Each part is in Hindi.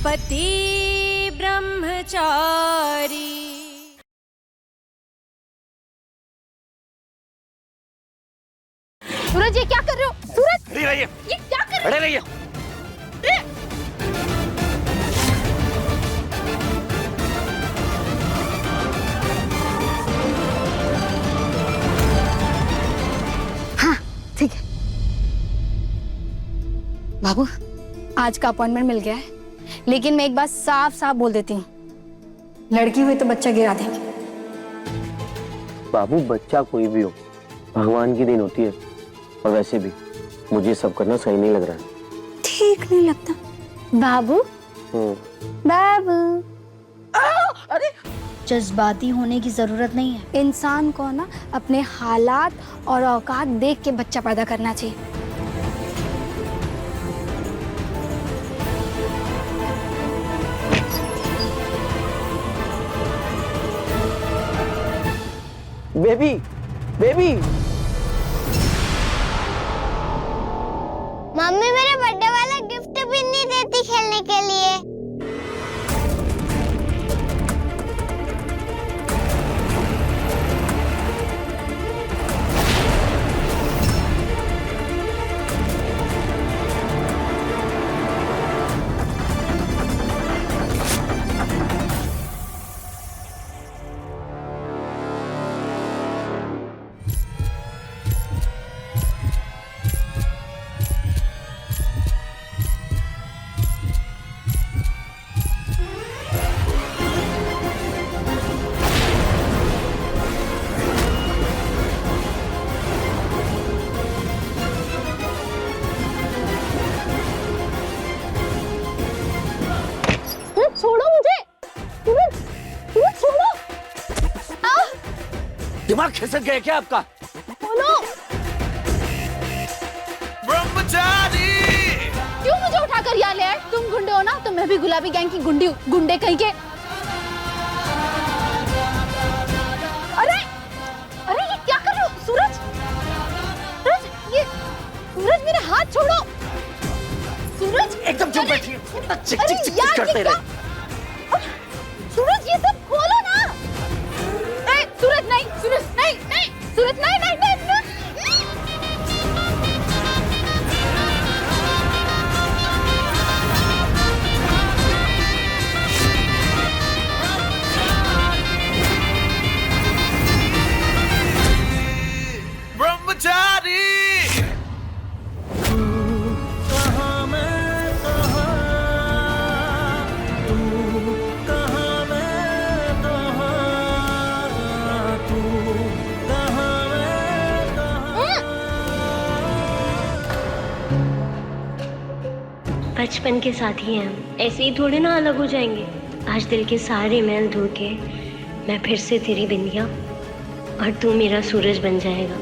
पति ब्रह्मचारी। सूरज ये क्या कर रहे हो? सूरज खड़ी रहिए। ये क्या कर रहे खड़े रहिए। हाँ ठीक है। बाबू आज का अपॉइंटमेंट मिल गया है, लेकिन मैं एक बात साफ साफ बोल देती हूँ, लड़की हुई तो बच्चा गिरा देंगे। बाबू बच्चा कोई भी हो, भगवान की देन होती है। और वैसे भी मुझे सब करना सही नहीं लग रहा है। ठीक नहीं लगता बाबू? बाबू अरे जज्बाती होने की जरूरत नहीं है। इंसान को ना अपने हालात और औकात देख के बच्चा पैदा करना चाहिए। बेबी बेबी मम्मी मेरे बर्थडे वाला गिफ्ट भी नहीं देती खेलने के लिए। छोड़ो मुझे, सूरज सूरज छोड़ो। दिमाग खिसक गया क्या आपका? बोलो ब्रह्मचारी। क्यों मुझे उठाकर यहाँ ले आए? तुम गुंडे हो ना, तो मैं भी गुलाबी गैंग की गुंडी हूँ। गुंडे कहीं के। अरे अरे ये क्या कर रहे हो सूरज? सूरज ये सूरज मेरे हाथ छोड़ो। सूरज एकदम चुप बैठिए। चिक चिक चिक करते रहे। सूरज ये सब खोलो ना। सूरज नहीं, सूरज नहीं, नहीं, सूरज नहीं, नहीं, नहीं, नहीं। ब्रह्मचारी। बचपन के साथी हैं हम, ऐसे ही थोड़े ना अलग हो जाएंगे। आज दिल के सारे मैल धो के मैं फिर से तेरी बिंदिया और तू मेरा सूरज बन जाएगा।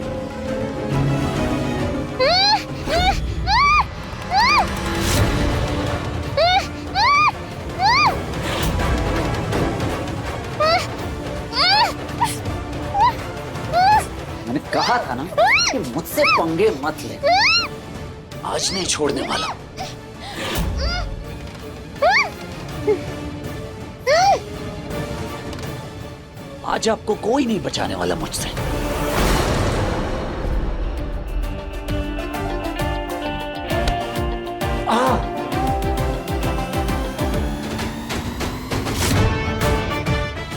मैंने कहा था ना कि मुझसे पंगे मत ले। आज नहीं छोड़ने वाला। आज आपको कोई नहीं बचाने वाला मुझसे।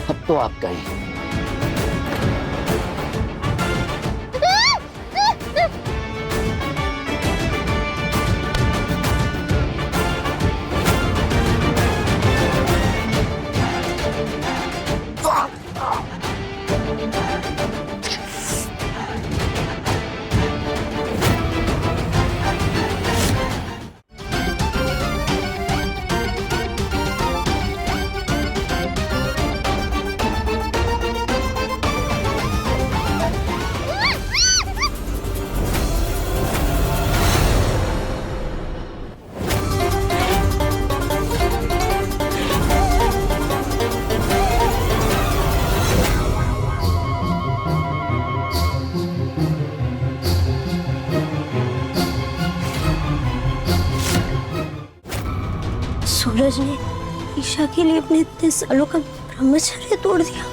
अब तो आप गए। सूरज ने ईशा के लिए अपने इतने सालों का ब्रह्मचर्य तोड़ दिया।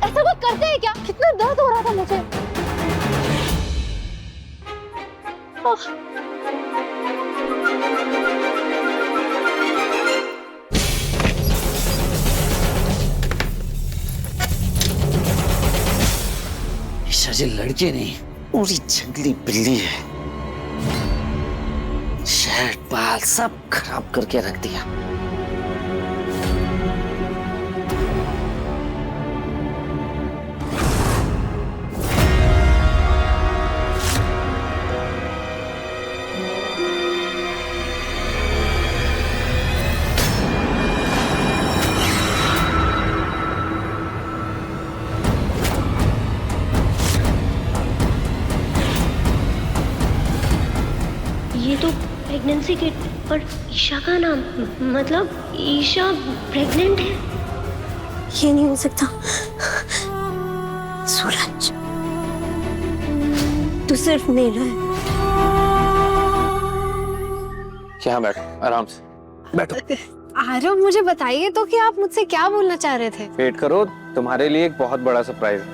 ऐसा कुछ करते हैं क्या? कितना दर्द हो रहा था मुझे। ईशा जी लड़के नहीं, पूरी जंगली बिल्ली है। शर्ट बाल सब खराब करके रख दिया। ये तो प्रेगनेंसी किट, पर ईशा का नाम, मतलब ईशा प्रेग्नेंट है? ये नहीं हो सकता। सूरज, तू सिर्फ मेरा है। यहाँ बैठो, आराम से बैठो। आरव, मुझे बताइए तो कि आप मुझसे क्या बोलना चाह रहे थे? वेट करो, तुम्हारे लिए एक बहुत बड़ा सरप्राइज है।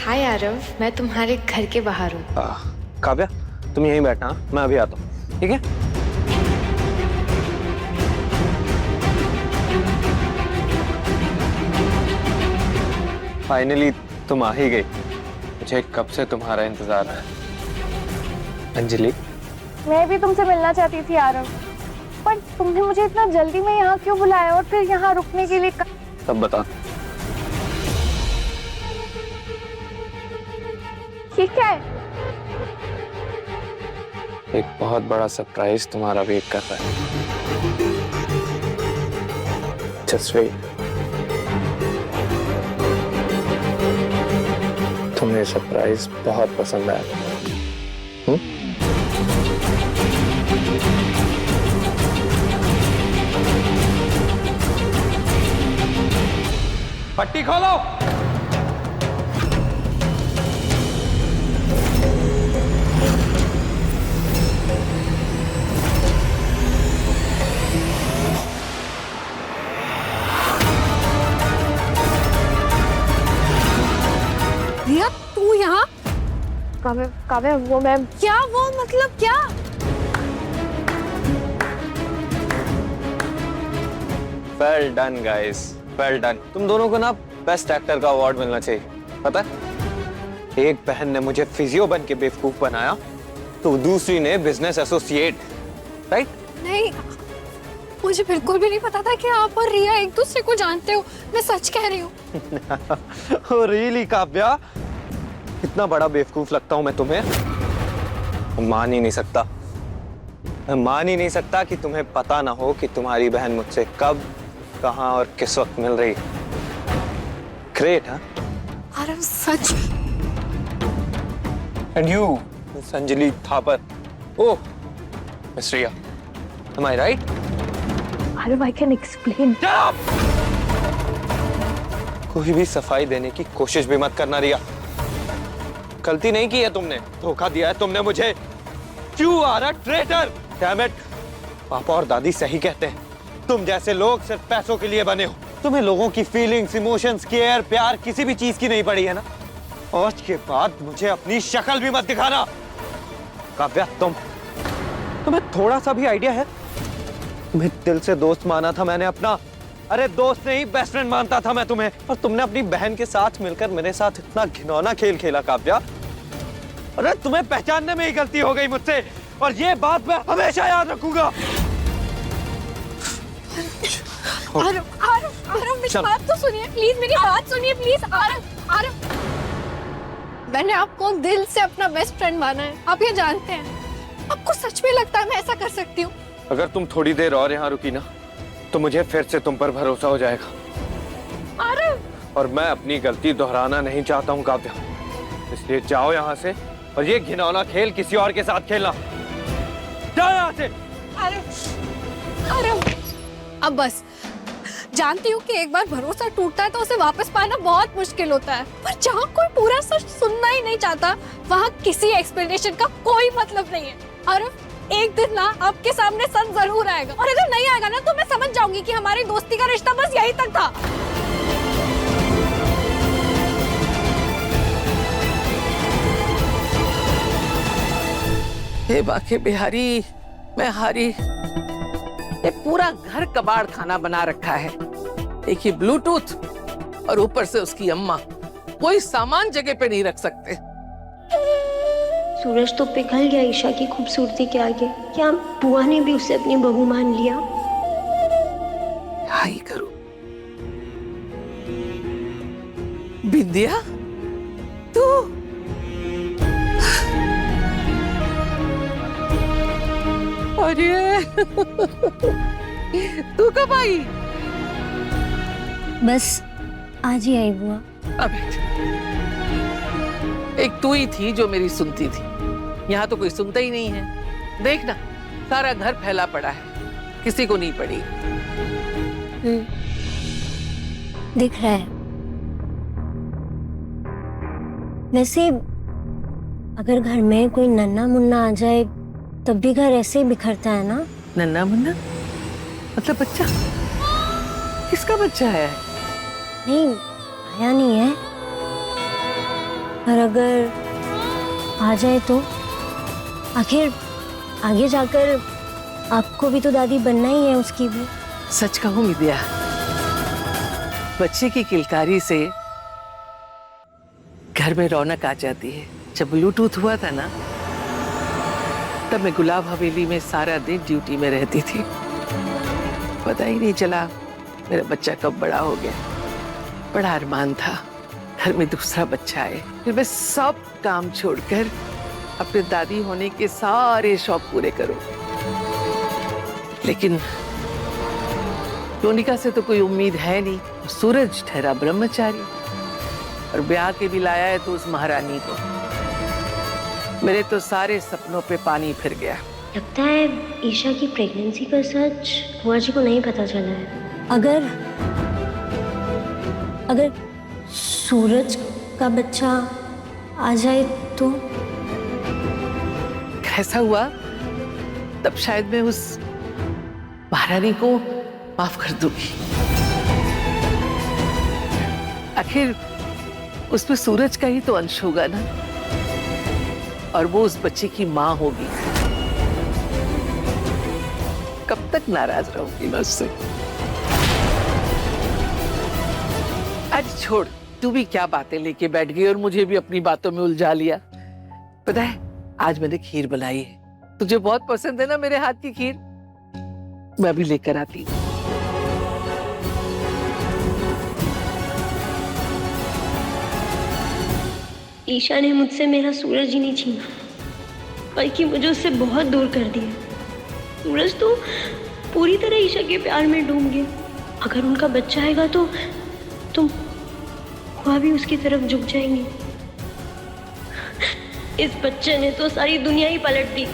हाय आरव, मैं तुम्हारे घर के बाहर हूँ। काव्या, तुम यहीं बैठना, मैं अभी आता हूँ, ठीक है? फाइनली तुम आ ही गई। मुझे कब से तुम्हारा इंतजार है। अंजलि, मैं भी तुमसे मिलना चाहती थी आरव, पर तुमने मुझे इतना जल्दी में यहाँ क्यों बुलाया और फिर यहाँ रुकने के लिए तब बता। ठीक है। एक बहुत बड़ा सरप्राइज तुम्हारा वेट कर रहा है। Just wait. तुम्हें सरप्राइज बहुत पसंद आया। पट्टी खोलो। रिया, तू यहाँ? काव्य, वो मैं क्या वो मतलब क्या? Well done guys, well done. तुम दोनों को ना बेस्ट एक्टर का अवार्ड मिलना चाहिए। पता है, एक बहन ने मुझे फिजियो बन के बेवकूफ बनाया, तो दूसरी ने बिजनेस एसोसिएट, राइट? नहीं, मुझे बिल्कुल भी नहीं पता था कि आप और रिया एक दूसरे को जानते हो। मैं सच कह रही हूँ। रियली काव्या, इतना बड़ा बेवकूफ लगता हूं मैं तुम्हें? मान ही नहीं सकता। मैं मान ही नहीं सकता कि तुम्हें पता ना हो कि तुम्हारी बहन मुझसे कब, कहां और किस वक्त मिल रही। ग्रेट, हाँ? आरव, सच। And you, Anjali Thapar. Oh, miss Riya, am I right? Aarav, I can explain. कोई भी सफाई देने की कोशिश भी मत करना रिया। गलती नहीं की है तुमने, धोखा दिया है तुमने मुझे। You are a traitor! Damn it! पापा और दादी सही कहते हैं, तुम जैसे लोग सिर्फ पैसों के लिए बने हो। तुम्हें लोगों की फीलिंग्स, इमोशंस, केयर, प्यार किसी भी चीज की नहीं पड़ी है ना? आज के बाद मुझे अपनी शक्ल भी मत दिखाना। काव्या, तुम्हें थोड़ा सा भी आइडिया है? तुम्हें दिल से दोस्त माना था मैंने अपना। अरे दोस्त नहीं, बेस्ट फ्रेंड मानता था मैं तुम्हें, और तुमने अपनी बहन के साथ मिलकर मेरे साथ इतना घिनौना खेल खेला काव्या। अरे तुम्हें पहचानने में ही गलती हो गई मुझसे, और ये बात मैं हमेशा याद रखूंगा। आरव, मेरी बात तो सुनिए प्लीज, मेरी बात सुनिए प्लीज। आरव, मैंने आपको दिल से अपना बेस्ट फ्रेंड माना है, आप ये जानते हैं। आपको सच में लगता है मैं ऐसा कर सकती हूँ? अगर तुम थोड़ी देर और यहाँ रुकी ना तो मुझे फिर से तुम पर भरोसा हो जाएगा। और मैं अपनी गलती दोहराना नहीं चाहता हूँ काव्या, इसलिए जाओ यहाँ से और ये घिनौना खेल किसी और के साथ खेलना। जाओ यहाँ से। अरे अब बस, जानती हूँ कि एक बार भरोसा टूटता है तो उसे वापस पाना बहुत मुश्किल होता है, पर जहाँ कोई पूरा सच सुनना ही नहीं चाहता वहाँ किसी एक्सप्लेनेशन का कोई मतलब नहीं है। और एक दिन ना आपके सामने सच जरूर आएगा, और अगर नहीं आएगा ना तो मैं समझ जाऊंगी कि हमारी दोस्ती का रिश्ता बस यहीं तक था। हे बाके बिहारी, मैं हारी। ये पूरा घर कबाड़ खाना बना रखा है, एक ही ब्लूटूथ और ऊपर से उसकी अम्मा, कोई सामान जगह पे नहीं रख सकते। सूरज तो पिघल गया ईशा की खूबसूरती के आगे। क्या बुआ ने भी उसे अपनी बहू मान लिया? हाई करो बिंदिया, तू अरे तू कब आई? बस आज ही आई बुआ। अब एक तू ही थी जो मेरी सुनती थी, यहाँ तो कोई सुनता ही नहीं है। देखना सारा घर फैला पड़ा है, किसी को नहीं पड़ी। दिख रहा है। वैसे अगर घर में कोई नन्ना मुन्ना आ जाए तब भी घर ऐसे ही बिखरता है ना? नन्ना मुन्ना मतलब बच्चा? किसका बच्चा है? नहीं, आया नहीं है, पर अगर आ जाए तो आखिर आगे जाकर आपको भी तो दादी बनना ही है उसकी भी। सच कहूं विद्या, बच्चे की किलकारी से घर में रौनक आ जाती है। जब ब्लूटूथ हुआ था ना तब मैं गुलाब हवेली में सारा दिन ड्यूटी में रहती थी, पता ही नहीं चला मेरा बच्चा कब बड़ा हो गया। बड़ा अरमान था घर में दूसरा बच्चा आए, फिर मैं सब काम छोड़कर अपने दादी होने के सारे शौक पूरे करूं। लेकिन टोनिका से तो कोई उम्मीद है नहीं। सूरज ठहरा ब्रह्मचारी और ब्याह के भी लाया है तो उस महारानी को। मेरे तो सारे सपनों पे पानी फिर गया। लगता है ईशा की प्रेगनेंसी का सच बुआ जी को नहीं पता चला है। अगर सूरज का बच्चा आ जाए तो? ऐसा हुआ तब शायद मैं उस महारानी को माफ कर दूंगी। आखिर उसमें सूरज का ही तो अंश होगा ना, और वो उस बच्चे की माँ होगी। कब तक नाराज रहूंगी मैं उससे? आज छोड़, तू भी क्या बातें लेके बैठ गई और मुझे भी अपनी बातों में उलझा लिया। पता है आज मैंने खीर बनाई है, तुझे बहुत पसंद है ना मेरे हाथ की खीर, मैं अभी लेकर आती हूँ। ईशा ने मुझसे मेरा सूरज ही नहीं छीना, बल्कि मुझे उससे बहुत दूर कर दिया। सूरज तो पूरी तरह ईशा के प्यार में डूब गया। अगर उनका बच्चा आएगा तो तुम वह भी उसकी तरफ झुक जाएंगे। इस बच्चे ने तो सारी दुनिया ही पलट दी।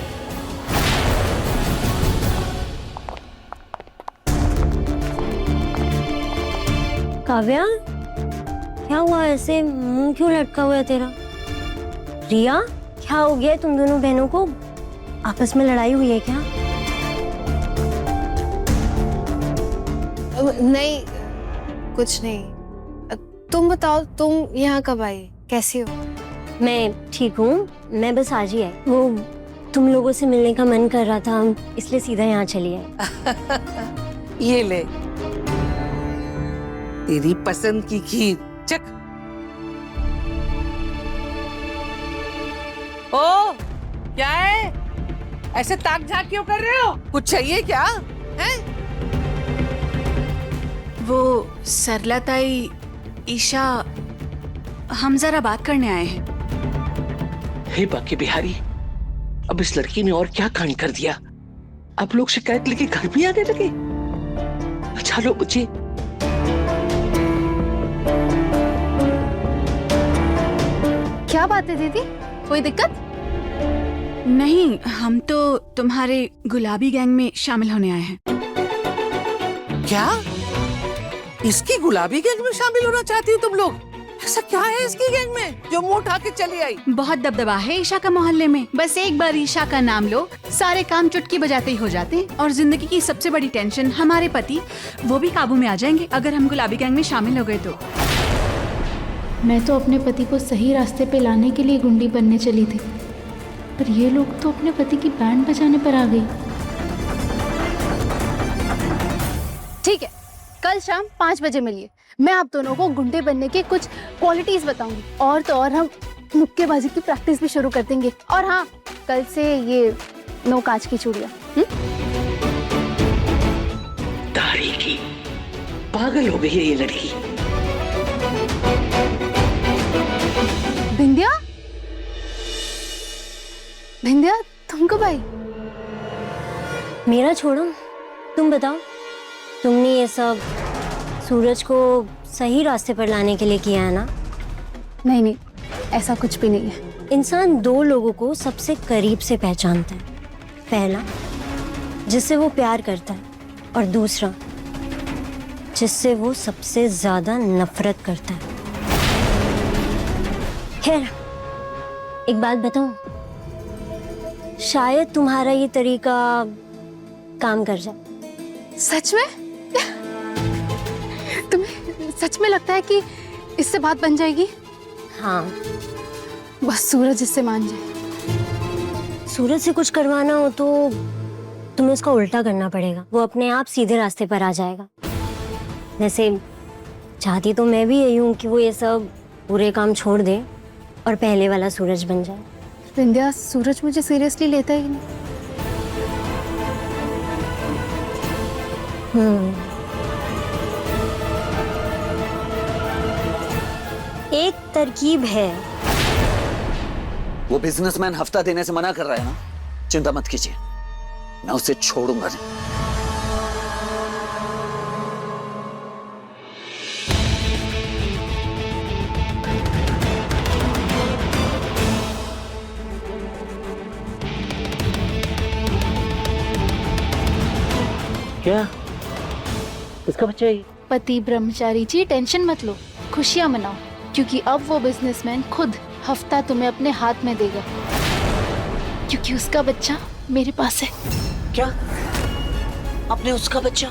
काव्या, क्या हुआ? ऐसे मुंह क्यों लटका हुआ है तेरा? रिया, क्या हो गया तुम दोनों बहनों को? आपस में लड़ाई हुई है क्या? नहीं, कुछ नहीं। तुम बताओ, तुम यहाँ कब आई? कैसी हो? मैं ठीक हूँ, मैं बस आज ही आई। वो तुम लोगों से मिलने का मन कर रहा था, इसलिए सीधा यहाँ चली आई। ये ले तेरी पसंद की खीर, चख। ओ, क्या है? ऐसे ताक झाक क्यों कर रहे हो? कुछ चाहिए क्या? हैं? वो सरला ताई, ईशा, हम जरा बात करने आए हैं। हे बाकी बिहारी, अब इस लड़की ने और क्या कांड कर दिया? अब लोग शिकायत लेके घर भी आने लगे। अच्छा लो मुझे। क्या बात है दीदी, कोई दिक्कत? नहीं, हम तो तुम्हारे गुलाबी गैंग में शामिल होने आए हैं। क्या इसकी गुलाबी गैंग में शामिल होना चाहती हो तुम लोग? ऐसा क्या है इसकी गैंग में जो मुंह उठा के चली आई? बहुत दबदबा है ईशा का मोहल्ले में। बस एक बार ईशा का नाम लो, सारे काम चुटकी बजाते ही हो जाते हैं। और जिंदगी की सबसे बड़ी टेंशन हमारे पति, वो भी काबू में आ जाएंगे अगर हम गुलाबी गैंग में शामिल हो गए तो। मैं तो अपने पति को सही रास्ते पे लाने के लिए गुंडी बनने चली थी, पर ये लोग तो अपने पति की बैंड बजाने पर आ गई। ठीक है, कल शाम 5 बजे मिलिए। मैं आप दोनों को गुंडे बनने के कुछ क्वालिटीज बताऊंगी, और तो और हम मुक्केबाजी की प्रैक्टिस भी शुरू कर देंगे। और हाँ, कल से ये नो कांच की चूड़ियां। दाढ़ी की पागल हो गई है ये लड़की। भिंदिया, भिंदिया तुम कब आई? मेरा छोड़ो, तुम बताओ, तुमने ये सब सूरज को सही रास्ते पर लाने के लिए किया है ना? नहीं नहीं, ऐसा कुछ भी नहीं है। इंसान 2 लोगों को सबसे करीब से पहचानता है। पहला, जिससे वो प्यार करता है, और दूसरा, जिससे वो सबसे ज्यादा नफरत करता है। खैर, एक बात बताऊं, शायद तुम्हारा ये तरीका काम कर जाए। सच में? तुम्हें सच में लगता है कि इससे बात बन जाएगी? हाँ, बस सूरज इससे मान जाए। सूरज से कुछ करवाना हो तो तुम्हें उसका उल्टा करना पड़ेगा। वो अपने आप सीधे रास्ते पर आ जाएगा। वैसे चाहती तो मैं भी यही हूँ कि वो ये सब बुरे काम छोड़ दे और पहले वाला सूरज बन जाए। विंध्या, सूरज मुझे सीरियसली लेता ही नहीं। एक तरकीब है। वो बिजनेसमैन हफ्ता देने से मना कर रहा है ना, चिंता मत कीजिए, मैं उसे छोड़ूंगा नहीं। क्या? किसका बच्चा है ये? पति ब्रह्मचारी जी, टेंशन मत लो, खुशियां मनाओ, क्योंकि अब वो बिजनेसमैन खुद हफ्ता तुम्हें अपने हाथ में देगा, क्योंकि उसका बच्चा मेरे पास है। क्या? आपने उसका बच्चा?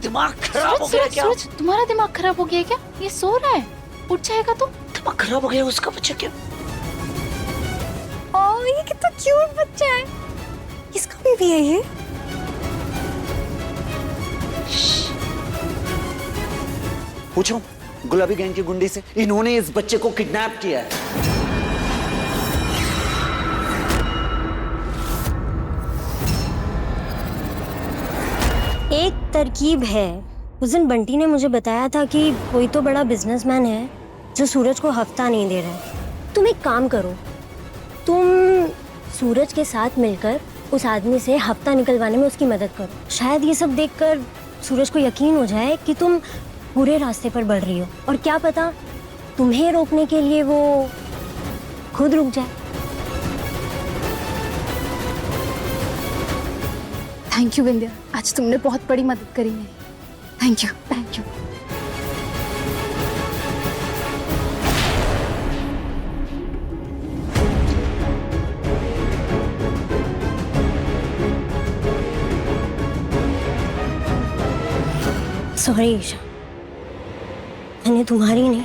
दिमाग खराब हो गया क्या? सूरज, तुम्हारा दिमाग खराब हो गया क्या? ये सो रहा है, उठ जाएगा तो। दिमाग खराब हो गया, उसका बच्चा क्या? ओह, ये कितना क्यूट बच्चा है। किसका बेबी है ये? पूछो गुलाबी गैंग की गुंडी से, इन्होंने इस बच्चे को किडनैप किया है। एक तरकीब है। उस दिन बंटी ने मुझे बताया था कि कोई तो बड़ा बिजनेसमैन है जो सूरज को हफ्ता नहीं दे रहा है। तुम एक काम करो, तुम सूरज के साथ मिलकर उस आदमी से हफ्ता निकलवाने में उसकी मदद करो। शायद ये सब देखकर सूरज को यकीन हो जाए कि तुम बुरे रास्ते पर बढ़ रही हो, और क्या पता तुम्हें रोकने के लिए वो खुद रुक जाए। थैंक यू विंध्या, आज तुमने बहुत बड़ी मदद करी मेरी। Thank you, thank you. Sorry Isha, मैंने तुम्हारी नहीं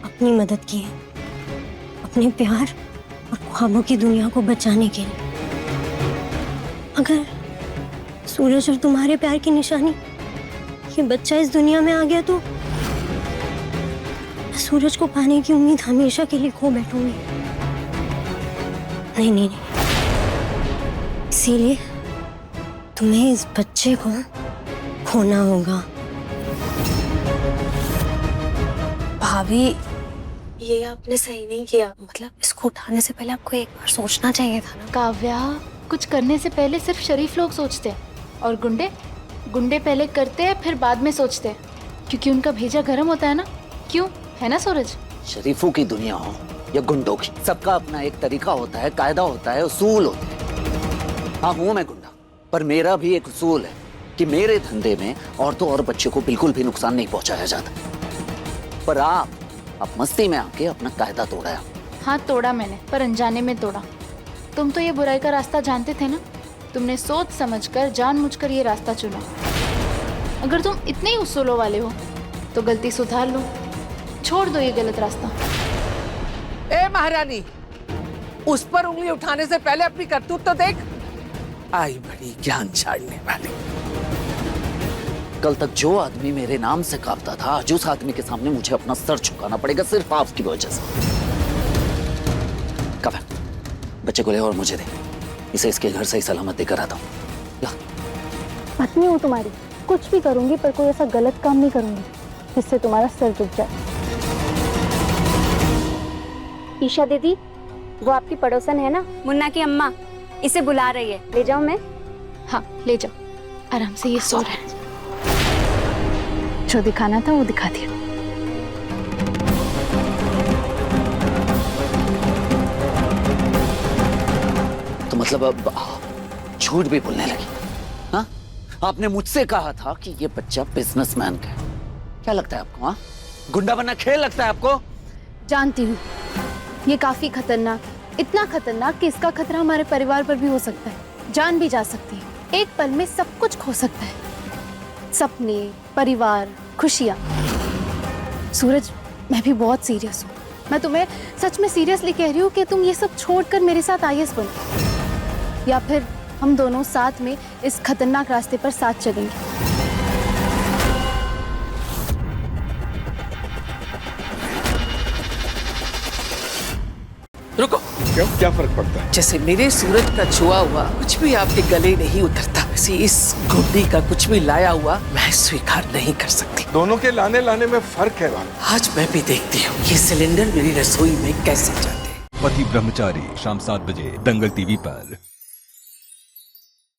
अपनी मदद की है, अपने प्यार और ख्वाबों की दुनिया को बचाने के लिए। अगर सूरज और तुम्हारे प्यार की निशानी ये बच्चा इस दुनिया में आ गया तो मैं सूरज को पाने की उम्मीद हमेशा के लिए खो बैठूंगी। नहीं नहीं नहीं, इसीलिए तुम्हें इस बच्चे को खोना होगा। भाभी, ये आपने सही नहीं किया। मतलब इसको उठाने से पहले आपको एक बार सोचना चाहिए था ना। काव्या, कुछ करने से पहले सिर्फ शरीफ लोग सोचते हैं और गुंडे पहले करते हैं फिर बाद में सोचते हैं, क्योंकि उनका भेजा गर्म होता है ना। क्यों, है ना सूरज? शरीफों की दुनिया हो या गुंडों की, सबका अपना एक तरीका होता है, कायदा होता है, उसूल होते हैं। हाँ, हूँ मैं गुंडा, पर मेरा भी एक उसूल है कि मेरे धंधे में औरतों और बच्चों को बिल्कुल भी नुकसान नहीं पहुंचाया जाता। पर आप मस्ती में आके अपना कायदा तोड़ा। हाँ तोड़ा मैंने, पर अनजाने में तोड़ा। तुम तो ये बुराई का रास्ता जानते थे ना, तुमने सोच समझकर जानबूझकर ये रास्ता चुना। अगर तुम इतने ही उसूलों वाले हो तो गलती सुधार लो, छोड़ दो ये गलत रास्ता। ए महारानी, उस पर उंगली उठाने से पहले अपनी करतूत तो देख। आई बड़ी ज्ञान छाड़ने वाली। कल तक जो आदमी मेरे नाम से कांपता था, आज उस आदमी के सामने मुझे अपना सर झुकाना पड़ेगा सिर्फ आपकी वजह से। कब है? बच्चे को ले और मुझे दे, इसे इसके घर सही सलामत देकर आता हूँ। पत्नी हूँ तुम्हारी, कुछ भी करूंगी पर कोई ऐसा गलत काम नहीं करूंगी जिससे तुम्हारा सर झुक जाए। ईशा दीदी, वो आपकी पड़ोसन है ना, मुन्ना की अम्मा, इसे बुला रही है, ले जाओ मैं? हाँ ले जाओ, आराम से, ये सो रहा है। जो दिखाना था वो दिखा दिया। तो मतलब अब झूठ भी बोलने लगी? हाँ, आपने मुझसे कहा था कि ये बच्चा बिजनेसमैन का है। क्या लगता है आपको? हाँ, गुंडा बनना खेल लगता है आपको? जानती हूँ ये काफी खतरनाक है, इतना खतरनाक कि इसका खतरा हमारे परिवार पर भी हो सकता है। जान भी जा सकती है, एक पल में सब कुछ खो सकता है, सपने, परिवार, खुशियाँ। सूरज, मैं भी बहुत सीरियस हूँ। मैं तुम्हें सच में सीरियसली कह रही हूँ कि तुम ये सब छोड़कर मेरे साथ आईएएस बनो, या फिर हम दोनों साथ में इस खतरनाक रास्ते पर साथ चलेंगे। रुको। क्यों, क्या फर्क पड़ता है? जैसे मेरे सूरज का छुआ हुआ कुछ भी आपके गले नहीं उतरता, वैसे इस गुंडी का कुछ भी लाया हुआ मैं स्वीकार नहीं कर सकती। दोनों के लाने में फर्क है। आज मैं भी देखती हूँ ये सिलेंडर मेरी रसोई में कैसे जाते हैं। पति ब्रह्मचारी, शाम 7 बजे दंगल टीवी पर।